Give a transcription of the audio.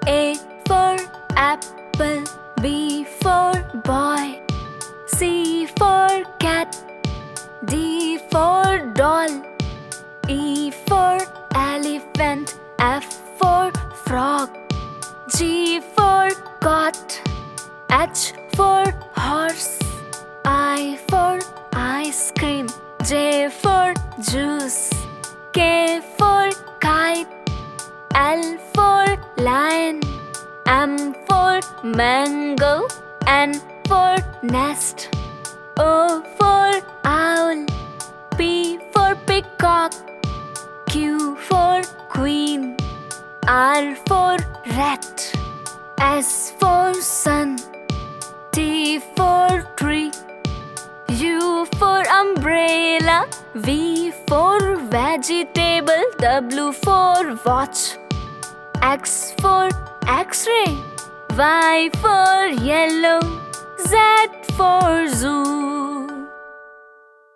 A for apple, B for boy, C for cat, D for doll, E for elephant, F for frog, G for cot, H for horse, I for ice cream, J for juice, K for kite, L for lion, M for mango, N for nest, O for owl, P for peacock, Q for queen, R for rat, S for sun, T for tree, U for umbrella, V for vegetable, W for watch, X for X-ray, Y for yellow, Z for